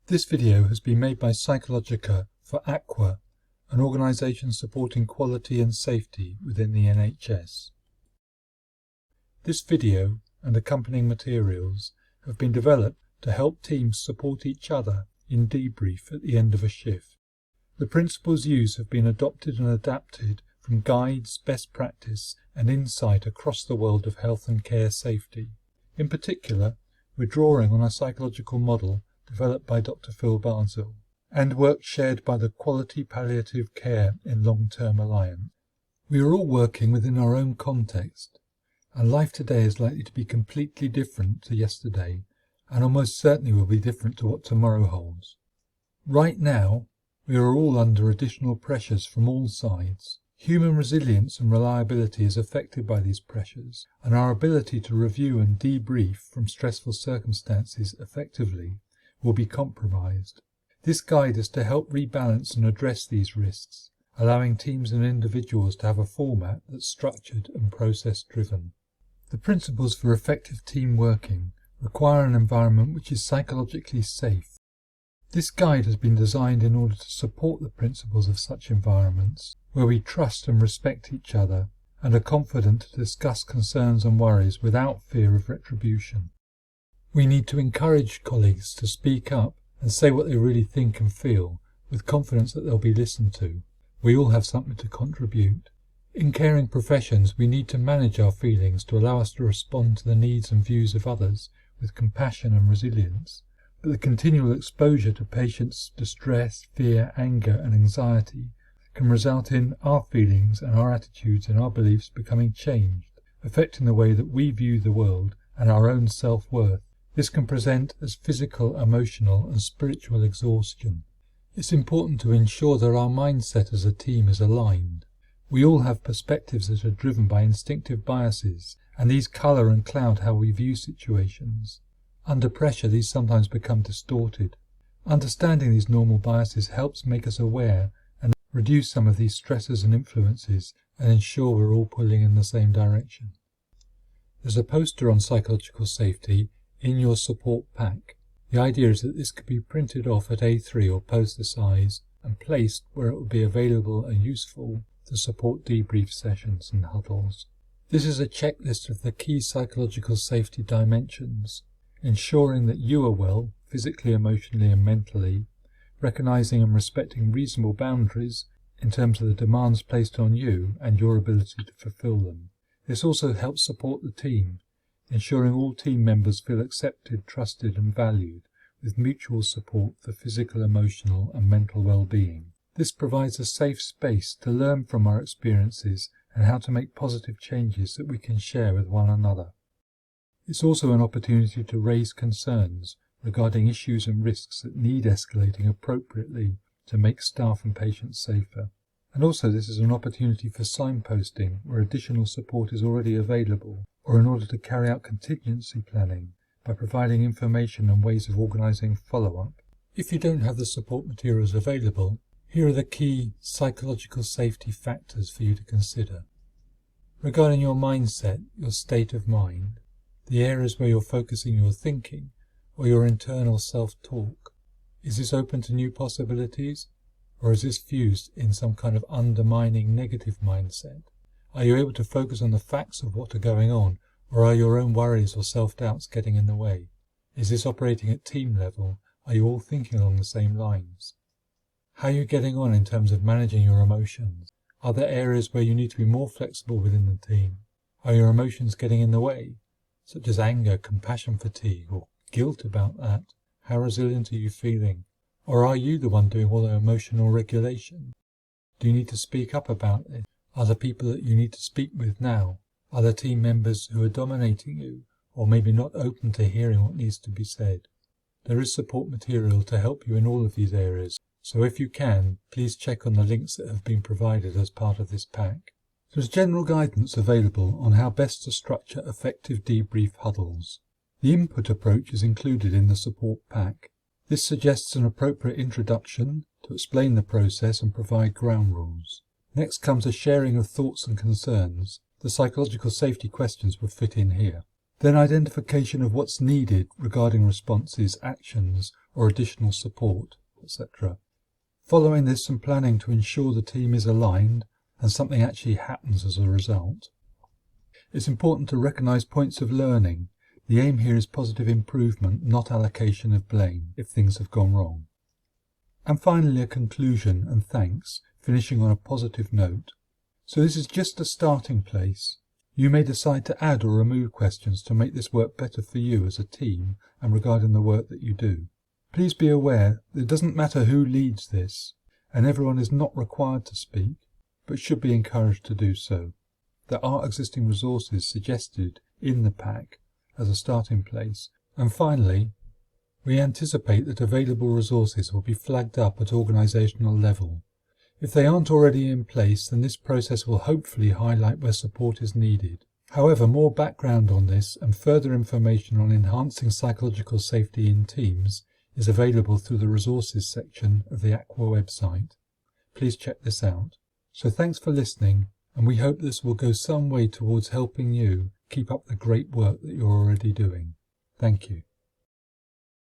This video has been made by Psychologica for Aqua, an organisation supporting quality and safety within the NHS. This video and accompanying materials have been developed to help teams support each other in debrief at the end of a shift. The principles used have been adopted and adapted from guides, best practice and insight across the world of health and care safety. In particular, we're drawing on a psychological model developed by Dr. Phil Barnsill and work shared by the Quality Palliative Care in Long-Term Alliance. We are all working within our own context, and life today is likely to be completely different to yesterday, and almost certainly will be different to what tomorrow holds. Right now, we are all under additional pressures from all sides. Human resilience and reliability is affected by these pressures, and our ability to review and debrief from stressful circumstances effectively will be compromised. This guide is to help rebalance and address these risks, allowing teams and individuals to have a format that's structured and process-driven. The principles for effective team working require an environment which is psychologically safe. This guide has been designed in order to support the principles of such environments, where we trust and respect each other and are confident to discuss concerns and worries without fear of retribution. We need to encourage colleagues to speak up and say what they really think and feel, with confidence that they'll be listened to. We all have something to contribute. In caring professions, we need to manage our feelings to allow us to respond to the needs and views of others with compassion and resilience. But the continual exposure to patients' distress, fear, anger and anxiety can result in our feelings and our attitudes and our beliefs becoming changed, affecting the way that we view the world and our own self-worth. This can present as physical, emotional and spiritual exhaustion. It's important to ensure that our mindset as a team is aligned. We all have perspectives that are driven by instinctive biases, and these colour and cloud how we view situations. Under pressure, these sometimes become distorted. Understanding these normal biases helps make us aware and reduce some of these stresses and influences and ensure we're all pulling in the same direction. There's a poster on psychological safety in your support pack. The idea is that this could be printed off at A3 or poster size and placed where it will be available and useful to support debrief sessions and huddles. This is a checklist of the key psychological safety dimensions, ensuring that you are well, physically, emotionally and mentally, recognizing and respecting reasonable boundaries in terms of the demands placed on you and your ability to fulfill them. This also helps support the team, ensuring all team members feel accepted, trusted and valued, with mutual support for physical, emotional and mental well-being. This provides a safe space to learn from our experiences and how to make positive changes that we can share with one another. It's also an opportunity to raise concerns regarding issues and risks that need escalating appropriately to make staff and patients safer. And also this is an opportunity for signposting where additional support is already available, or in order to carry out contingency planning by providing information and ways of organising follow-up. If you don't have the support materials available, here are the key psychological safety factors for you to consider. Regarding your mindset, your state of mind, the areas where you're focusing your thinking or your internal self-talk. Is this open to new possibilities, or is this fused in some kind of undermining negative mindset? Are you able to focus on the facts of what are going on, or are your own worries or self-doubts getting in the way? Is this operating at team level? Are you all thinking along the same lines? How are you getting on in terms of managing your emotions? Are there areas where you need to be more flexible within the team? Are your emotions getting in the way, such as anger, compassion fatigue, or guilt about that? How resilient are you feeling? Or are you the one doing all the emotional regulation? Do you need to speak up about it? Are there people that you need to speak with now? Are there team members who are dominating you, or maybe not open to hearing what needs to be said? There is support material to help you in all of these areas, so if you can, please check on the links that have been provided as part of this pack. There's general guidance available on how best to structure effective debrief huddles. The input approach is included in the support pack. This suggests an appropriate introduction to explain the process and provide ground rules. Next comes a sharing of thoughts and concerns. The psychological safety questions will fit in here. Then identification of what's needed regarding responses, actions, or additional support, etc. Following this, some planning to ensure the team is aligned and something actually happens as a result. It's important to recognise points of learning. The aim here is positive improvement, not allocation of blame if things have gone wrong. And finally, a conclusion and thanks, finishing on a positive note. So this is just a starting place. You may decide to add or remove questions to make this work better for you as a team and regarding the work that you do. Please be aware that it doesn't matter who leads this, and everyone is not required to speak, but should be encouraged to do so. There are existing resources suggested in the pack as a starting place. And finally, we anticipate that available resources will be flagged up at organisational level. If they aren't already in place, then this process will hopefully highlight where support is needed. However, more background on this and further information on enhancing psychological safety in teams is available through the resources section of the AQUA website. Please check this out. So thanks for listening, and we hope this will go some way towards helping you keep up the great work that you're already doing. Thank you.